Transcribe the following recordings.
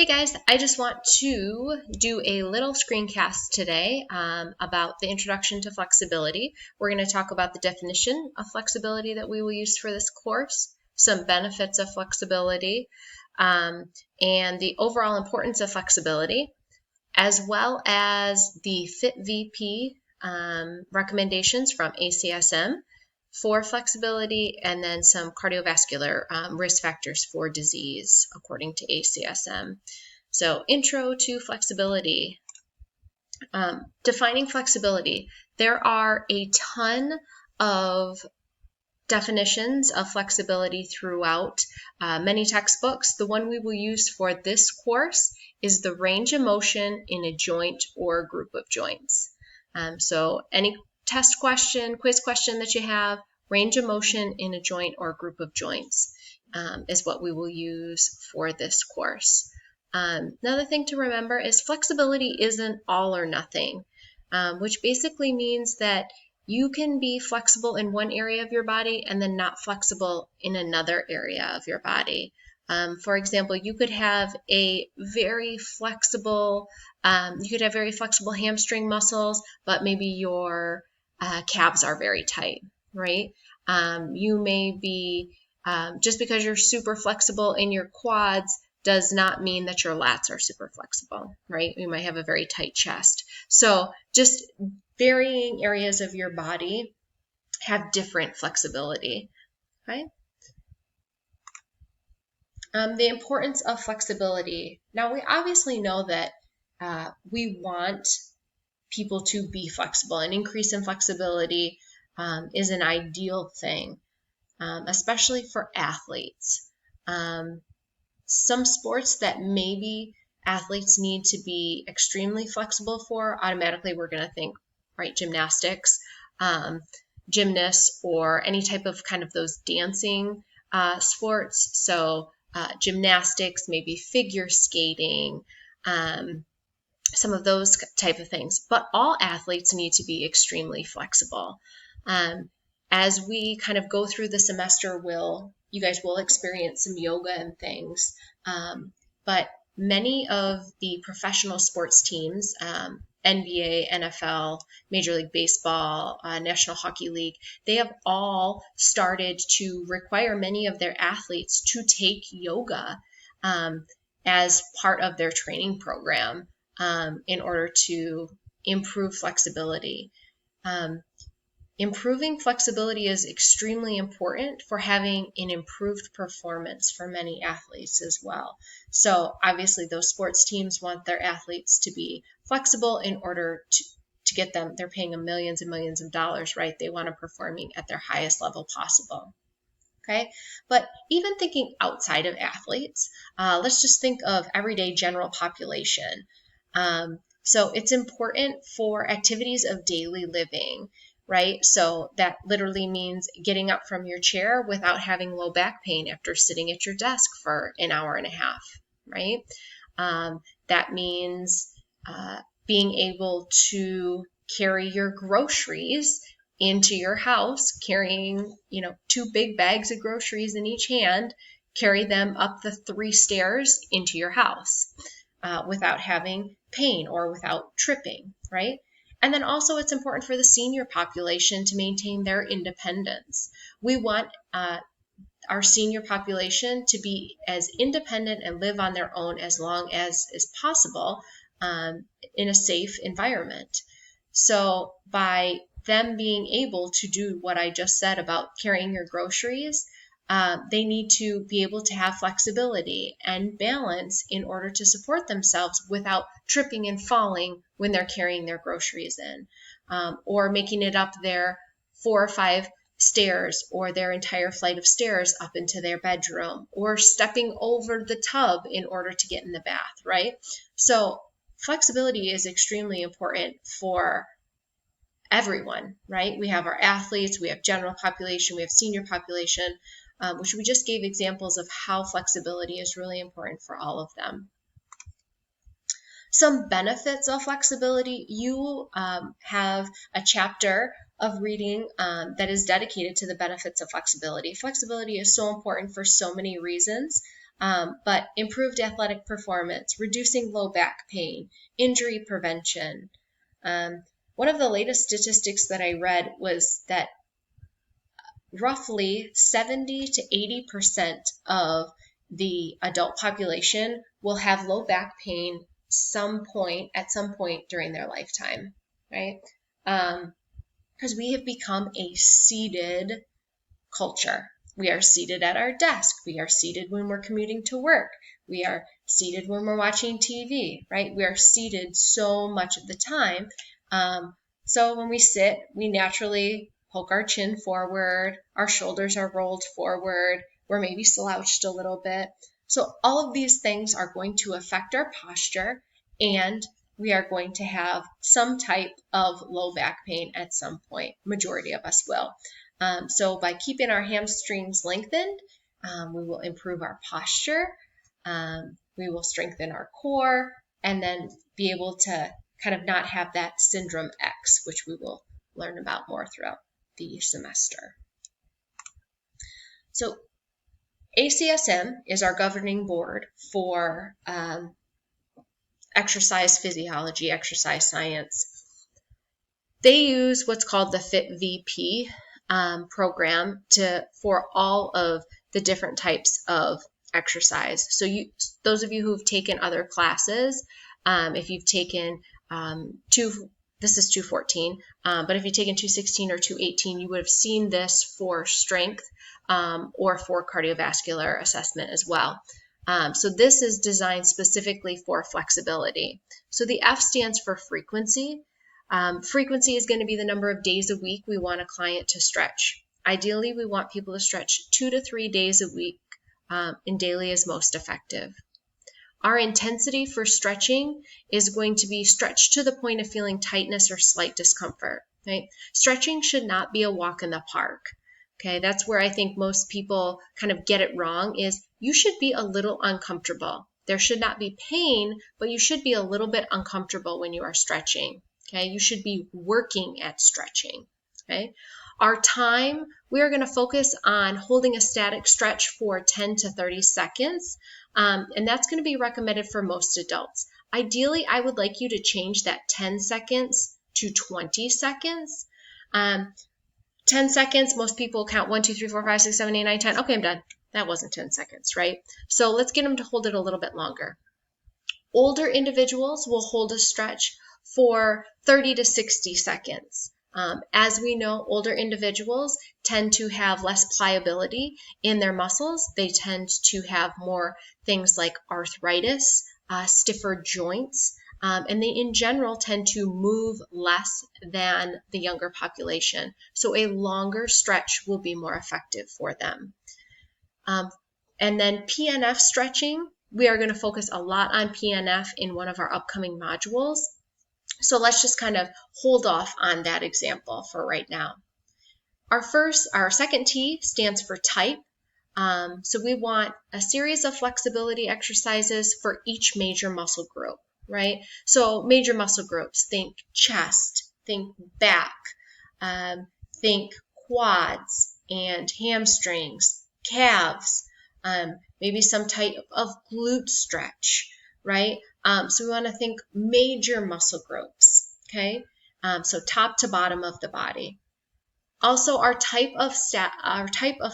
Hey guys, I just want to do a little screencast today about the introduction to flexibility. We're going to talk about the definition of flexibility that we will use for this course, some benefits of flexibility, and the overall importance of flexibility, as well as the FitVP recommendations from ACSM for flexibility, and then some cardiovascular risk factors for disease according to ACSM. So, intro to flexibility. Defining flexibility. There are a ton of definitions of flexibility throughout many textbooks. The one we will use for this course is the range of motion in a joint or group of joints. So any test question, quiz question that you have, range of motion in a joint or group of joints is what we will use for this course. Another thing to remember is flexibility isn't all or nothing, which basically means that you can be flexible in one area of your body and then not flexible in another area of your body. For example, you could have a very flexible, hamstring muscles, but maybe your calves are very tight, right? You may be, just because you're super flexible in your quads does not mean that your lats are super flexible, right? You might have a very tight chest. So just varying areas of your body have different flexibility, okay? The importance of flexibility. Now, we obviously know that we want people to be flexible. An increase in flexibility is an ideal thing, especially for athletes. Some sports that maybe athletes need to be extremely flexible for, automatically we're going to think, right, gymnastics, gymnasts, or any type of kind of those dancing sports. So gymnastics, maybe figure skating, some of those type of things. But all athletes need to be extremely flexible. As we kind of go through the semester, you guys will experience some yoga and things. But many of the professional sports teams, NBA, NFL, Major League Baseball, National Hockey League, they have all started to require many of their athletes to take yoga as part of their training program in order to improve flexibility. Improving flexibility is extremely important for having an improved performance for many athletes as well. So obviously those sports teams want their athletes to be flexible in order to get them, they're paying them millions and millions of dollars, right? They want them performing at their highest level possible. Okay, but even thinking outside of athletes, let's just think of everyday general population. So it's important for activities of daily living, right? So that literally means getting up from your chair without having low back pain after sitting at your desk for an hour and a half, right? That means being able to carry your groceries into your house, carrying, 2 big bags of groceries in each hand, carry them up the 3 stairs into your house without having pain or without tripping, right? And then also it's important for the senior population to maintain their independence. We want our senior population to be as independent and live on their own as long as is possible in a safe environment. So by them being able to do what I just said about carrying your groceries, they need to be able to have flexibility and balance in order to support themselves without tripping and falling when they're carrying their groceries in, or making it up their 4 or 5 stairs or their entire flight of stairs up into their bedroom, or stepping over the tub in order to get in the bath, right? So flexibility is extremely important for everyone, right? We have our athletes, we have general population, we have senior population, which we just gave examples of how flexibility is really important for all of them. Some benefits of flexibility. You have a chapter of reading that is dedicated to the benefits of flexibility. Flexibility is so important for so many reasons. but improved athletic performance, reducing low back pain, injury prevention. One of the latest statistics that I read was that roughly 70 to 80% of the adult population will have low back pain at some point during their lifetime, right? Because we have become a seated culture. We are seated at our desk. We are seated when we're commuting to work. We are seated when we're watching TV, right? We are seated so much of the time. So when we sit, we naturally poke our chin forward. Our shoulders are rolled forward. We're maybe slouched a little bit. So all of these things are going to affect our posture, and we are going to have some type of low back pain at some point. Majority of us will. So by keeping our hamstrings lengthened, we will improve our posture, we will strengthen our core, and then be able to kind of not have that syndrome X, which we will learn about more throughout the semester. So ACSM is our governing board for exercise physiology, exercise science. They use what's called the FIT-VP program for all of the different types of exercise. So those of you who've taken other classes, if you've taken this is 214, but if you've taken 216 or 218, you would have seen this for strength or for cardiovascular assessment as well. So this is designed specifically for flexibility. So the F stands for frequency. Frequency is going to be the number of days a week we want a client to stretch. Ideally, we want people to stretch 2 to 3 days a week, and daily is most effective. Our intensity for stretching is going to be stretched to the point of feeling tightness or slight discomfort. Right? Stretching should not be a walk in the park. Okay, that's where I think most people kind of get it wrong, is you should be a little uncomfortable. There should not be pain, but you should be a little bit uncomfortable when you are stretching. Okay, you should be working at stretching. Okay, our time, we are going to focus on holding a static stretch for 10 to 30 seconds, and that's going to be recommended for most adults. Ideally, I would like you to change that 10 seconds to 20 seconds. 10 seconds, most people count 1, 2, 3, 4, 5, 6, 7, 8, 9, 10. Okay, I'm done. That wasn't 10 seconds, right? So let's get them to hold it a little bit longer. Older individuals will hold a stretch for 30 to 60 seconds. As we know, older individuals tend to have less pliability in their muscles. They tend to have more things like arthritis, stiffer joints, and they in general tend to move less than the younger population. So a longer stretch will be more effective for them. And then PNF stretching, we are going to focus a lot on PNF in one of our upcoming modules. So let's just kind of hold off on that example for right now. Our second T stands for type. So we want a series of flexibility exercises for each major muscle group, right? So major muscle groups, think chest, think back, think quads and hamstrings, calves, maybe some type of glute stretch, right? So we want to think major muscle groups, okay? So top to bottom of the body. Also, our type of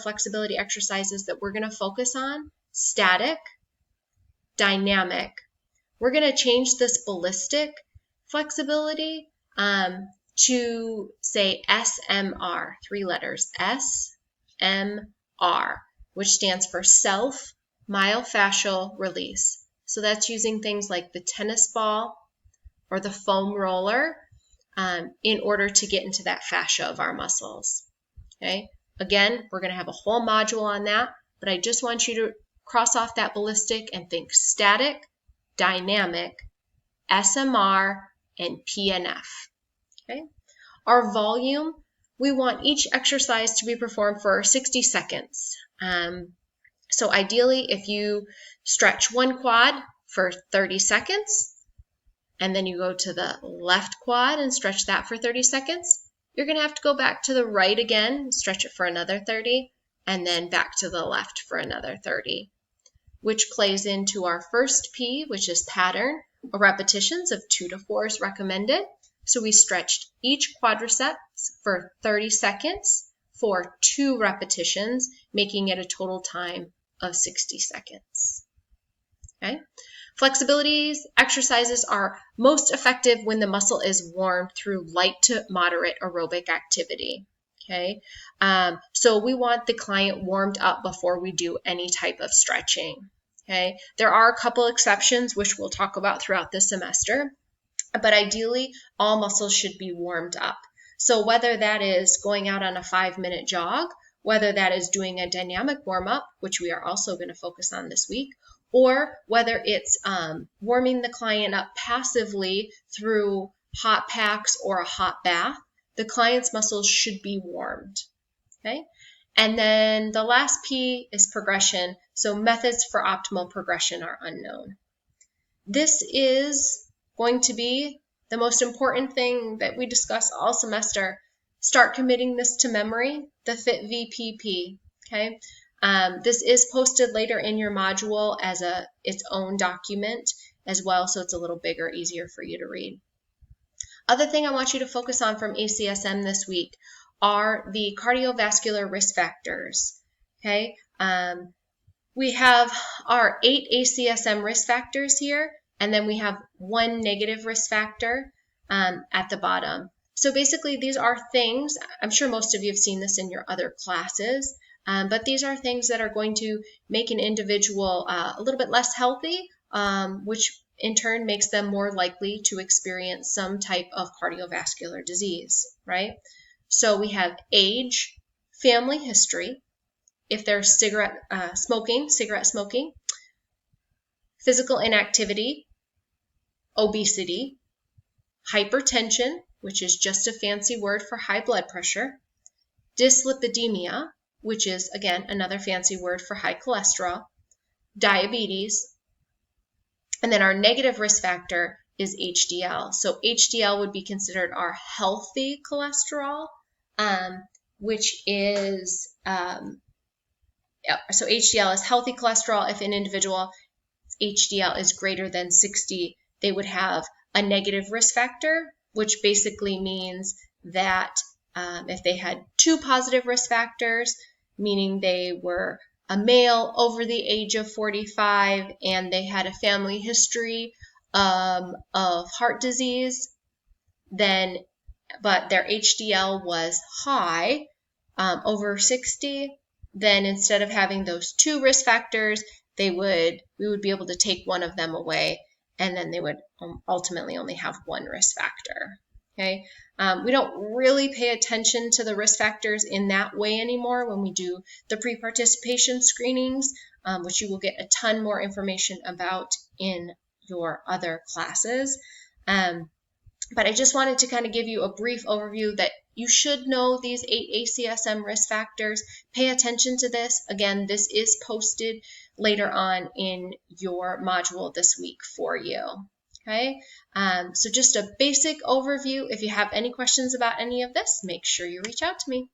flexibility exercises that we're going to focus on: static, dynamic. We're going to change this ballistic flexibility to say SMR, 3 letters, SMR, which stands for self myofascial release. So that's using things like the tennis ball or the foam roller in order to get into that fascia of our muscles. Okay. Again, we're going to have a whole module on that, but I just want you to cross off that ballistic and think static, dynamic, SMR, and PNF. Okay. Our volume, we want each exercise to be performed for 60 seconds. So ideally, if you stretch one quad for 30 seconds, and then you go to the left quad and stretch that for 30 seconds, you're going to have to go back to the right again, stretch it for another 30, and then back to the left for another 30. which plays into our first P, which is pattern, or repetitions of 2 to 4 is recommended. So we stretched each quadriceps for 30 seconds for 2 repetitions, making it a total time of 60 seconds. Okay. Flexibility exercises are most effective when the muscle is warmed through light to moderate aerobic activity. Okay, so we want the client warmed up before we do any type of stretching. Okay, there are a couple exceptions which we'll talk about throughout the semester, but ideally all muscles should be warmed up. So whether that is going out on a 5-minute jog, whether that is doing a dynamic warm-up, which we are also going to focus on this week, or whether it's warming the client up passively through hot packs or a hot bath, the client's muscles should be warmed. Okay? And then the last P is progression. So methods for optimal progression are unknown. This is going to be the most important thing that we discuss all semester. Start committing this to memory, the FIT VPP. Okay? This is posted later in your module as its own document as well, so it's a little bigger, easier for you to read. Other thing I want you to focus on from ACSM this week are the cardiovascular risk factors. Okay, we have our 8 ACSM risk factors here, and then we have 1 negative risk factor at the bottom. So basically, these are things, I'm sure most of you have seen this in your other classes, but these are things that are going to make an individual a little bit less healthy, which in turn makes them more likely to experience some type of cardiovascular disease, right? So we have age, family history, if there's cigarette smoking, physical inactivity, obesity, hypertension, which is just a fancy word for high blood pressure, dyslipidemia, which is, again, another fancy word for high cholesterol, diabetes, and then our negative risk factor is HDL. So HDL would be considered our healthy cholesterol, which is, so HDL is healthy cholesterol. If an individual HDL is greater than 60, they would have a negative risk factor, which basically means that if they had 2 positive risk factors, meaning they were a male over the age of 45 and they had a family history of heart disease, then but their HDL was high, over 60, then instead of having those 2 risk factors, we would be able to take one of them away, and then they would ultimately only have 1 risk factor. Okay, we don't really pay attention to the risk factors in that way anymore when we do the pre-participation screenings, which you will get a ton more information about in your other classes. But I just wanted to kind of give you a brief overview that you should know these 8 ACSM risk factors. Pay attention to this. Again, this is posted later on in your module this week for you. Okay, so just a basic overview. If you have any questions about any of this, make sure you reach out to me.